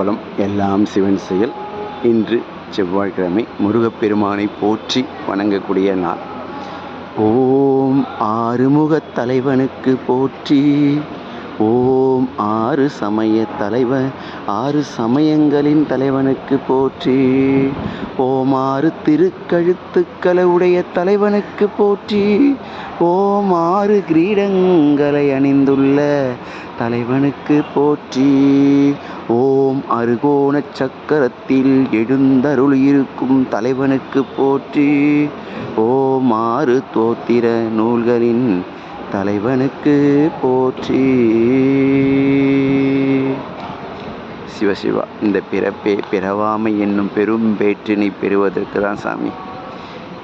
பலம் எல்லாம் சிவன் செயல். இன்று செவ்வாய்க்கிழமை முருகப்பெருமானை போற்றி வணங்கக்கூடிய நாள். ஓம் ஆறுமுகத் தலைவனுக்கு போற்றி. ஓம் ஆறு சமய தலைவன், ஆறு சமயங்களின் தலைவனுக்கு போற்றி. ஓம் ஆறு திருக்கழுத்துக்களை உடைய தலைவனுக்கு போற்றி. ஓம் ஆறு கிரீடங்களை அணிந்துள்ள தலைவனுக்கு போற்றி. ஓம் அறுகோண சக்கரத்தில் எழுந்தருள் இருக்கும் தலைவனுக்கு போற்றி. ஓம் ஆறு தோத்திர நூல்களின் தலைவனுக்கு போற்றி. சிவசிவா, இந்த பிறப்பே பிறவாமை என்னும் பெரும் பேற்றினை பெறுவதற்கு தான் சாமி.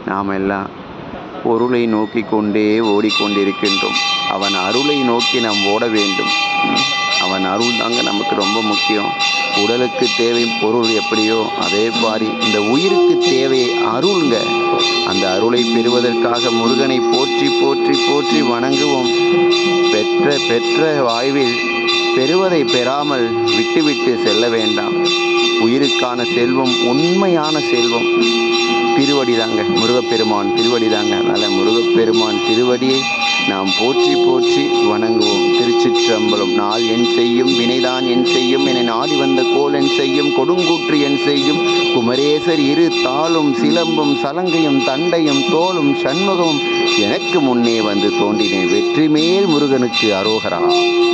நாம் எல்லாம் பொருளை நோக்கி கொண்டே ஓடிக்கொண்டிருக்கின்றோம். அவன் அருளை நோக்கி நாம் ஓட வேண்டும். அவன் அருள் தாங்க நமக்கு ரொம்ப முக்கியம். உடலுக்கு தேவை பொருள் எப்படியோ அதே மாதிரி இந்த உயிருக்கு தேவை அருள்ங்க. அந்த அருளை பெறுவதற்காக முருகனை போற்றி போற்றி போற்றி வணங்குவோம். பெற்ற வாழ்வில் பெறுவதை பெறாமல் விட்டுவிட்டு செல்ல வேண்டாம். உயிருக்கான செல்வம், உண்மையான செல்வம் திருவடி தாங்க, முருகப்பெருமான் திருவடி தாங்க. அதனால் முருகப்பெருமான் திருவடியை நாம் போற்றி போற்றி வணங்குவோம். திருச்சிற்றம்பலம். நாள் என் செய்யும், வினைதான் என் செய்யும், என நாடி வந்த கோல் என் செய்யும், கொடுங்கூற்று என் செய்யும், குமரேசர் இரு தாளும் சிலம்பும் சலங்கையும் தண்டையும் தோளும் சண்முகமும் எனக்கு முன்னே வந்து தோன்றினேன். வெற்றி மேல் முருகனுக்கு அரோகரா.